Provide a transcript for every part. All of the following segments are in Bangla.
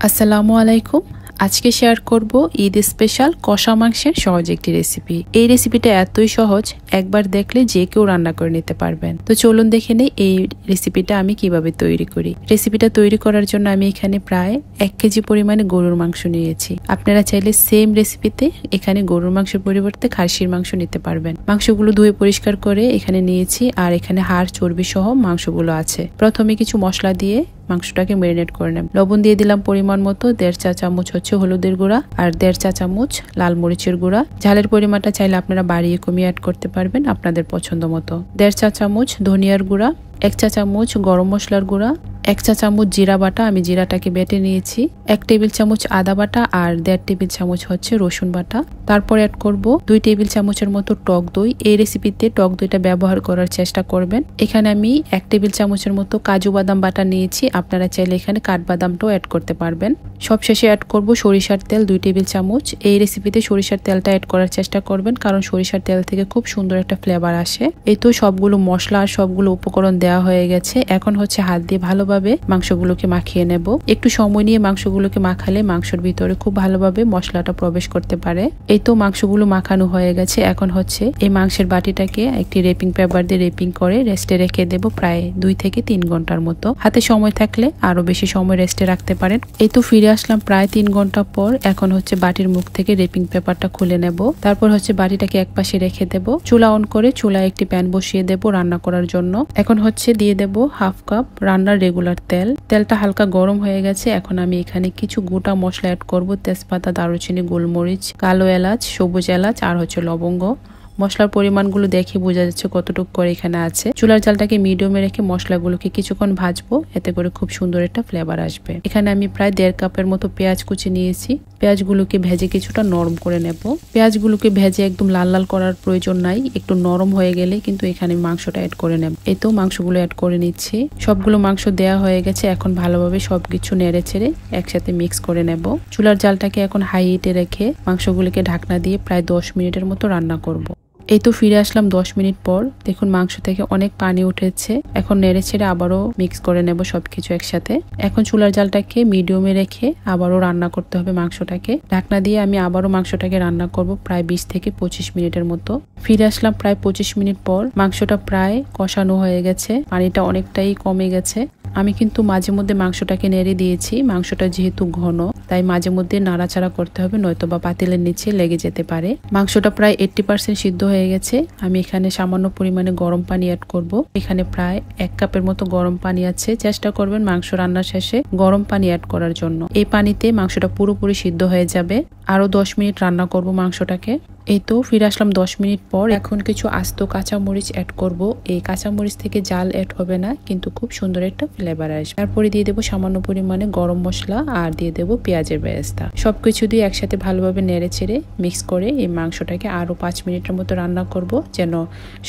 আসসালামু আলাইকুম। আজকে শেয়ার করব ঈদ স্পেশাল কষা মাংসের সহজ একটি রেসিপি। এই রেসিপিটা এতই সহজ, একবার দেখলে যে কেউ রান্না করে নিতে পারবেন। তো চলুন দেখে নেই এই রেসিপিটা আমি কিভাবে তৈরি করি। রেসিপিটা তৈরি করার জন্য আমি এখানে প্রায় 1 কেজি পরিমাণে গরুর মাংস নিয়েছি। আপনারা চাইলে সেম রেসিপিতে এখানে গরুর মাংসের পরিবর্তে খাসির মাংস নিতে পারবেন। মাংসগুলো ধুয়ে পরিষ্কার করে এখানে নিয়েছি, আর এখানে হাড় চর্বি সহ মাংসগুলো আছে। প্রথমে কিছু মশলা দিয়ে মাংসটাকে ম্যারিনেট করে নেব। লবণ দিয়ে দিলাম পরিমাণ মতো, 1.5 চা চামচ হচ্ছে হলুদের গুঁড়া আর 1.5 চা চামচ লাল মরিচের গুঁড়া। ঝালের পরিমাণটা চাইলে আপনারা বাড়িয়ে কমিয়ে অ্যাড করতে পারবেন আপনাদের পছন্দ মতো। 1.5 চা চামচ ধনিয়ার গুঁড়া, 1 চা চামচ গরম মশলার গুঁড়া, 1 চা চামচ জিরা বাটা, আমি জিরাটাকে বেটে নিয়েছি, 1 টেবিল চামচ আদা বাটা আর 1.5 টেবিল চামচ হচ্ছে রসুন বাটা। তারপর অ্যাড করব 2 টেবিল চামচের মতো টক দই। এই রেসিপিতে টক দইটা ব্যবহার করার চেষ্টা করবেন। এখানে আমি 1 টেবিল চামচের মতো কাজু বাদাম বাটা নিয়েছি, আপনারা চাইলে এখানে কাঠবাদামটাও অ্যাড করতে পারবেন। সবশেষে অ্যাড করব সরিষার তেল 2 টেবিল চামচ। এই রেসিপিতে সরিষার তেলটা অ্যাড করার চেষ্টা করবেন, কারণ সরিষার তেল থেকে খুব সুন্দর একটা ফ্লেভার আসে। এই তো সবগুলো মশলা আর সবগুলো উপকরণ দেওয়া হয়ে গেছে। এখন হচ্ছে হাত দিয়ে ভালোভাবে মাংসগুলোকে মাখিয়ে নেব। একটু সময় নিয়ে মাংসগুলোকে মাখালে মাংসের ভিতরে খুব ভালোভাবে মশলাটা প্রবেশ করতে পারে। এই তো মাংসগুলো মাখানো হয়ে গেছে। এখন হচ্ছে এই মাংসের বাটিটাকে একটি রেপিং পেপার দিয়ে রেপিং করে রেস্টে রেখে দেব প্রায় 2 থেকে 3 ঘন্টার মতো। হাতে সময় থাকলে আরো বেশি সময় রেস্টে রাখতে পারেন। এই তো ফিরে আসলাম প্রায় 3 ঘন্টা পর। এখন হচ্ছে বাটির মুখ থেকে রেপিং পেপারটা খুলে নেব। তারপর হচ্ছে বাটিটাকে একপাশে রেখে দেব। চুলা অন করে চুলায় একটি প্যান বসিয়ে দেব রান্না করার জন্য। এখন হচ্ছে দিয়ে দেব 1/2 কাপ রান্নার রেগুলার তেল। তেলটা হালকা গরম হয়ে গেছে। এখন আমি এখানে কিছু গোটা মশলা অ্যাড করব, তেজপাতা, দারুচিনি, গোলমরিচ, কালো এলাচ, সবুজ এলাচ আর হচ্ছে লবঙ্গ। মশলার পরিমাণগুলো দেখে বোঝা যাচ্ছে কতটুকু করে এখানে আছে। চুলার জালটাকে মিডিয়ামে রেখে মশলাগুলোকে কিছুক্ষণ ভাজবো, এতে করে খুব সুন্দর একটা ফ্লেভার আসবে। এখানে আমি প্রায় 1.5 কাপের মতো পেঁয়াজ কুচি নিয়েছি। পেঁয়াজগুলোকে ভেজে কিছুটা নরম করে নেব। পেঁয়াজগুলোকে ভেজে একদম লাল লাল করার প্রয়োজন নাই, একটু নরম হয়ে গেলে কিন্তু এখানে মাংসটা অ্যাড করে নেব। এই তো মাংসগুলো অ্যাড করে নিচ্ছি। সবগুলো মাংস দেওয়া হয়ে গেছে। এখন ভালোভাবে সবকিছু নেড়ে ছেড়ে একসাথে মিক্স করে নেব। চুলার জালটাকে এখন হাই হিটে রেখে মাংসগুলোকে ঢাকনা দিয়ে প্রায় 10 মিনিটের মতো রান্না করব। এই তো ফিরে আসলাম 10 মিনিট পর। দেখুন মাংস থেকে অনেক পানি উঠেছে। এখন নেড়ে ছেড়ে আবারও মিক্স করে নেব সবকিছু একসাথে। এখন চুলার জালটাকে মিডিয়ামে রেখে আবারও রান্না করতে হবে মাংসটাকে। ঢাকনা দিয়ে আমি আবারও মাংসটাকে রান্না করব প্রায় 20 থেকে 25 মিনিটের মতো। ফিরে আসলাম প্রায় 25 মিনিট পর। মাংসটা প্রায় কষানো হয়ে গেছে, পানিটা অনেকটাই কমে গেছে। আমি কিন্তু মাঝে মধ্যে মাংসটাকে নেড়ে দিয়েছি। মাংসটা যেহেতু ঘন, তাই মাঝে মধ্যে নাড়াচাড়া করতে হবে, নয়তো বা পাতিলের নিচে লেগে যেতে পারে। মাংসটা প্রায় 80% সিদ্ধ হয়ে গেছে। আমি এখানে সামান্য পরিমাণে গরম পানি অ্যাড করব। এখানে প্রায় 1 কাপের মতো গরম পানি আছে। চেষ্টা করবেন মাংস রান্নার শেষে গরম পানি অ্যাড করার জন্য। এই পানিতে মাংসটা পুরোপুরি সিদ্ধ হয়ে যাবে। আরো 10 মিনিট রান্না করব মাংসটাকে। এই তো ফিরে আসলাম 10 মিনিট পর। এখন কিছু আস্ত কাঁচামরিচ অ্যাড করব। এই কাঁচামরিচ থেকে জাল অ্যাড হবে না, কিন্তু খুব সুন্দর একটা ফ্লেভার আসবে। তারপরে দিয়ে দেবো সামান্য পরিমাণে গরম মশলা আর দিয়ে দেবো পেঁয়াজের বেরেস্তা। সবকিছু দিয়ে একসাথে ভালোভাবে নেড়ে ছেড়ে মিক্স করে এই মাংসটাকে আরো 5 মিনিটের মতো রান্না করব, যেন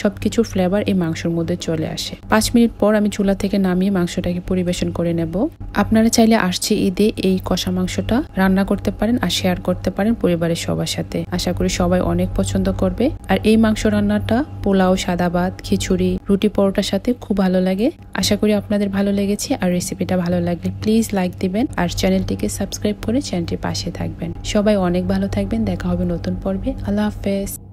সবকিছুর ফ্লেভার এই মাংসের মধ্যে চলে আসে। 5 মিনিট পর আমি চুলা থেকে নামিয়ে মাংসটাকে পরিবেশন করে নেব। আপনারা চাইলে আসছে ঈদে এই কষা মাংসটা রান্না করতে পারেন আর শেয়ার করতে পারেন পরিবারের সবার সাথে। আশা করি সবাই অনেক পছন্দ করবে। আর এই মাংস রান্নাটা পোলাও, সাদা ভাত, খিচুড়ি, রুটি, পরোটার সাথে খুব ভালো লাগে। আশা করি আপনাদের ভালো লেগেছে। আর রেসিপিটা ভালো লাগলে প্লিজ লাইক দিবেন আর চ্যানেলটিকে সাবস্ক্রাইব করে চ্যানেলটির পাশে থাকবেন। সবাই অনেক ভালো থাকবেন। দেখা হবে নতুন পর্বে। আল্লাহ হাফেজ।